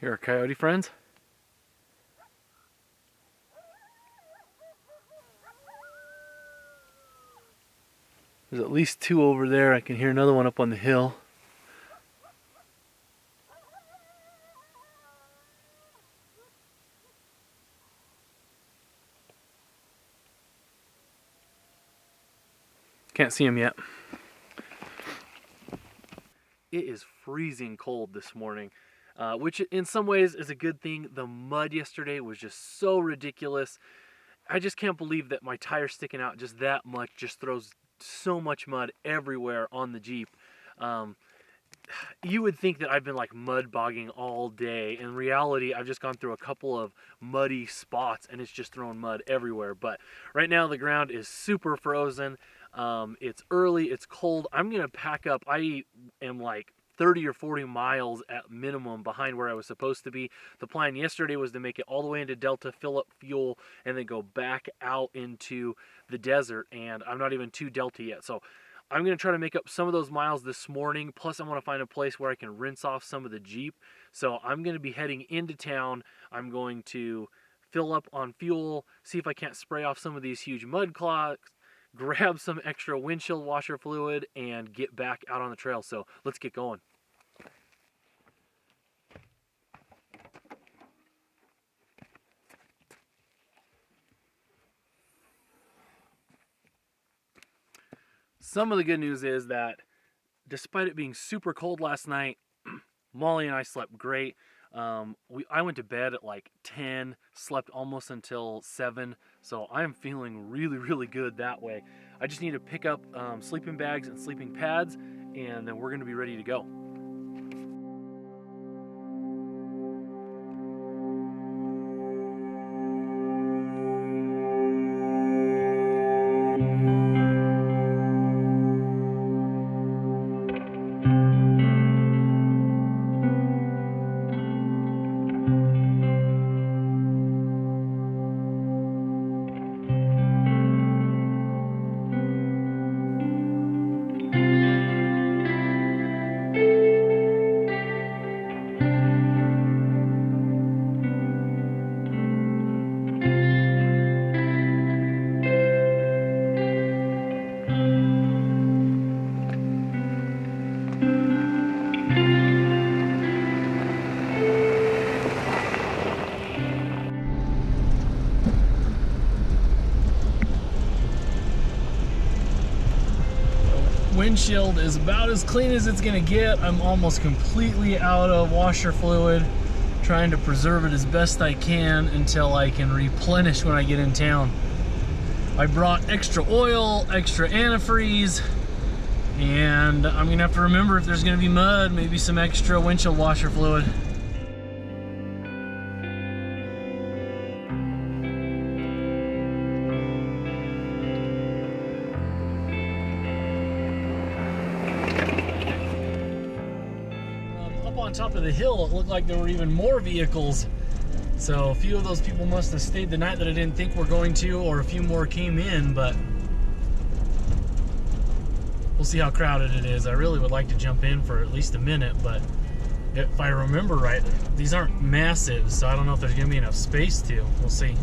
Here are coyote friends. There's at least two over there. I can hear another one up on the hill. Can't see them yet. It is freezing cold this morning, which in some ways is a good thing. The mud yesterday was just so ridiculous. I just can't believe that my tire's sticking out just that much, just throws so much mud everywhere on the Jeep. You would think that I've been like mud bogging all day. In reality, I've just gone through a couple of muddy spots and it's just thrown mud everywhere. But right now the ground is super frozen. It's early, it's cold. I'm gonna pack up. I am like 30 or 40 miles at minimum behind where I was supposed to be. The plan yesterday was to make it all the way into Delta, fill up fuel, and then go back out into the desert, and I'm not even to Delta yet. So I'm gonna try to make up some of those miles this morning, plus I wanna find a place where I can rinse off some of the Jeep. So I'm gonna be heading into town. I'm going to fill up on fuel, see if I can't spray off some of these huge mud clogs, grab some extra windshield washer fluid, and get back out on the trail. So let's get going. Some of the good news is that despite it being super cold last night, Molly and I slept great. I went to bed at like 10, slept almost until 7, so I'm feeling really, really good that way. I just need to pick up sleeping bags and sleeping pads, and then we're going to be ready to go. Windshield is about as clean as it's gonna get. I'm almost completely out of washer fluid, trying to preserve it as best I can until I can replenish when I get in town. I brought extra oil, extra antifreeze, and I'm gonna have to remember if there's gonna be mud, maybe some extra windshield washer fluid. On top of the hill, it looked like there were even more vehicles, so a few of those people must have stayed the night that I didn't think were going to, or a few more came in, but we'll see how crowded it is. I really would like to jump in for at least a minute, but if I remember right, these aren't massive, so I don't know if there's gonna be enough space to. We'll see.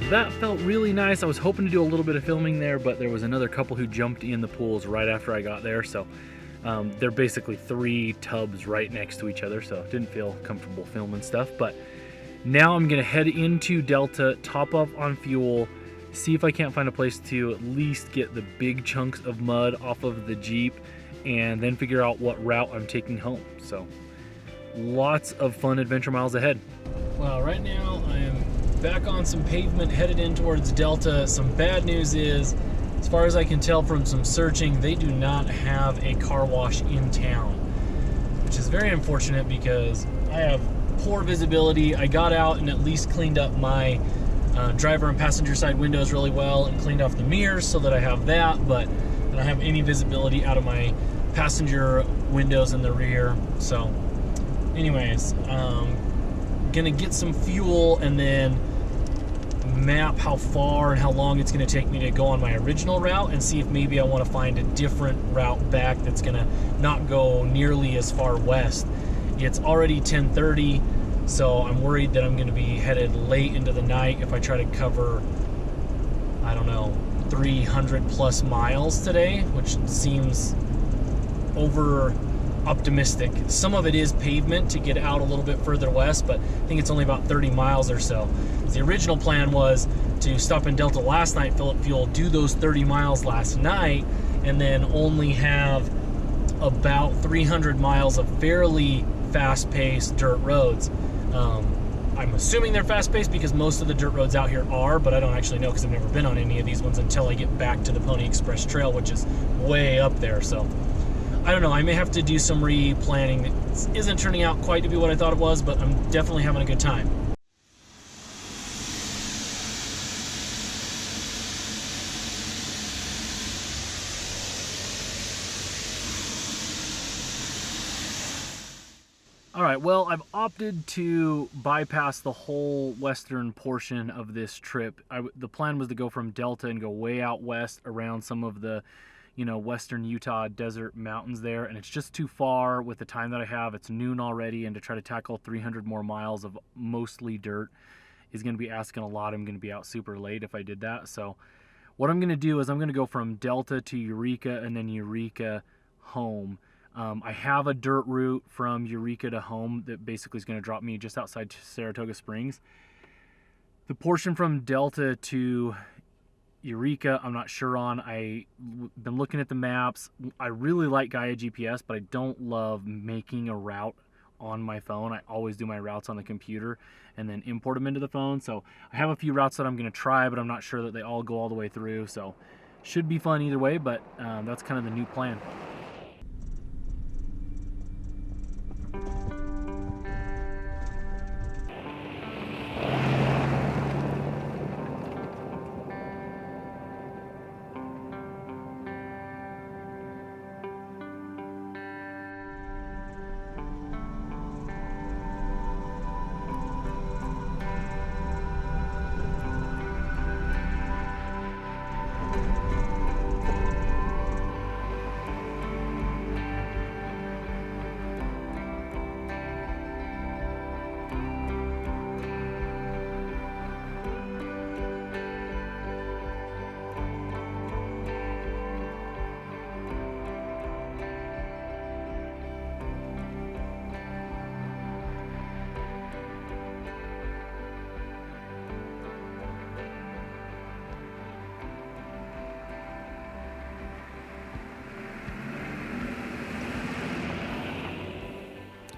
That felt really nice. I was hoping to do a little bit of filming there, but there was another couple who jumped in the pools right after I got there, so they're basically 3 tubs right next to each other, so it didn't feel comfortable filming stuff. But now I'm gonna head into Delta, top up on fuel, see if I can't find a place to at least get the big chunks of mud off of the Jeep, and then figure out what route I'm taking home. So lots of fun adventure miles ahead. Well, right now I am back on some pavement, headed in towards Delta. Some bad news is, as far as I can tell from some searching, they do not have a car wash in town, which is very unfortunate because I have poor visibility. I got out and at least cleaned up my driver and passenger side windows really well and cleaned off the mirrors so that I have that, but I don't have any visibility out of my passenger windows in the rear. So anyways, gonna get some fuel and then map how far and how long it's going to take me to go on my original route and see if maybe I want to find a different route back that's going to not go nearly as far west. It's already 10:30, so I'm worried that I'm going to be headed late into the night if I try to cover, I don't know, 300 plus miles today, which seems over optimistic. Some of it is pavement to get out a little bit further west, but I think it's only about 30 miles or so. The original plan was to stop in Delta last night, fill up fuel, do those 30 miles last night, and then only have about 300 miles of fairly fast-paced dirt roads. I'm assuming they're fast-paced because most of the dirt roads out here are, but I don't actually know because I've never been on any of these ones until I get back to the Pony Express Trail, which is way up there. So I don't know, I may have to do some replanning. It isn't turning out quite to be what I thought it was, but I'm definitely having a good time. All right, well, I've opted to bypass the whole western portion of this trip. The plan was to go from Delta and go way out west around some of the, western Utah desert mountains there, and it's just too far with the time that I have. It's noon already, and to try to tackle 300 more miles of mostly dirt is going to be asking a lot. I'm going to be out super late if I did that. So what I'm going to do is I'm going to go from Delta to Eureka and then Eureka home. I have a dirt route from Eureka to home that basically is going to drop me just outside Saratoga Springs. The portion from Delta to Eureka, I'm not sure on. I've been looking at the maps. I really like Gaia GPS, but I don't love making a route on my phone. I always do my routes on the computer and then import them into the phone. So I have a few routes that I'm going to try, but I'm not sure that they all go all the way through. So should be fun either way, but that's kind of the new plan.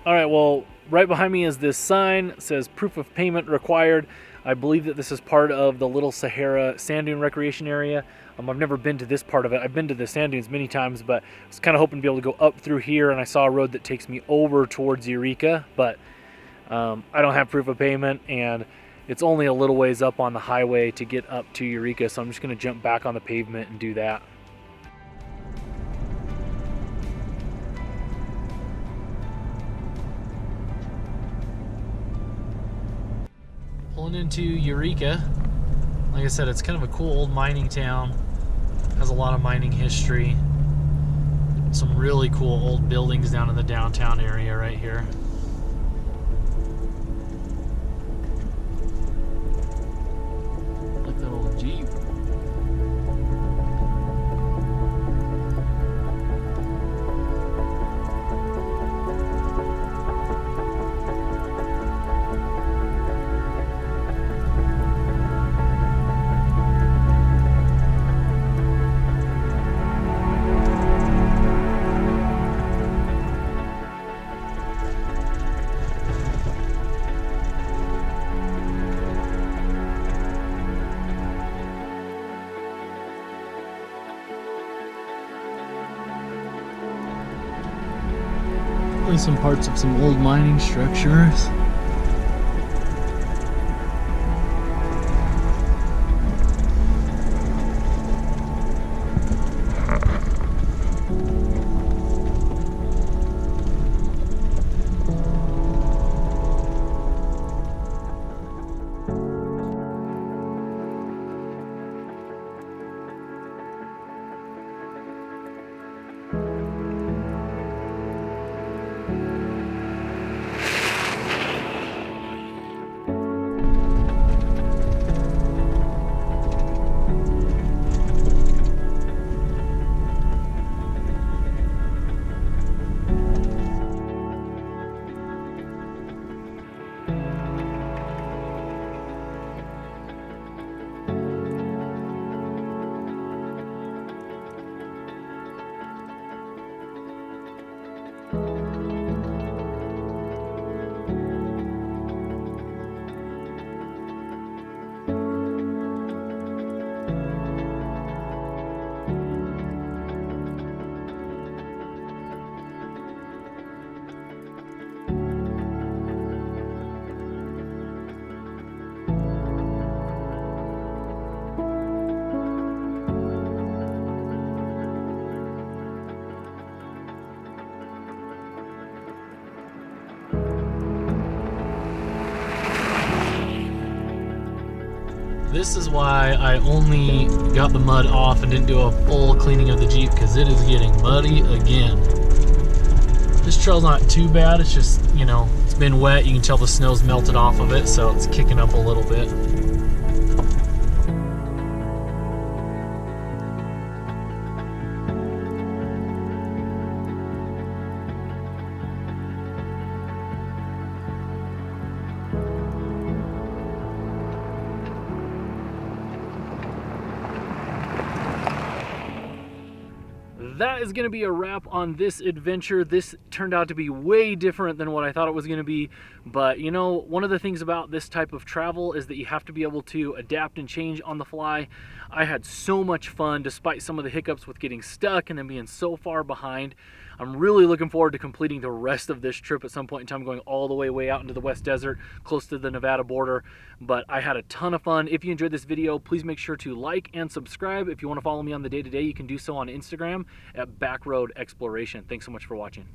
All right, well, right behind me is this sign. It says proof of payment required. I believe that this is part of the Little Sahara Sand Dune Recreation Area. I've never been to this part of it. I've been to the sand dunes many times, but I was kind of hoping to be able to go up through here, and I saw a road that takes me over towards Eureka, but I don't have proof of payment, and it's only a little ways up on the highway to get up to Eureka, so I'm just going to jump back on the pavement and do that. Pulling into Eureka. Like I said, it's kind of a cool old mining town. Has a lot of mining history. Some really cool old buildings down in the downtown area right here. Like that old Jeep. Some parts of some old mining structures. this is why I only got the mud off and didn't do a full cleaning of the Jeep, because it is getting muddy again. This trail's not too bad, it's just, you know, it's been wet. You can tell the snow's melted off of it, so it's kicking up a little bit. That is going to be a wrap on this adventure. This turned out to be way different than what I thought it was going to be. But you know, one of the things about this type of travel is that you have to be able to adapt and change on the fly. I had so much fun despite some of the hiccups with getting stuck and then being so far behind. I'm really looking forward to completing the rest of this trip at some point in time, going all the way out into the West Desert, close to the Nevada border. But I had a ton of fun. If you enjoyed this video, please make sure to like and subscribe. If you want to follow me on the day-to-day, you can do so on Instagram at Backroad Exploration. Thanks so much for watching.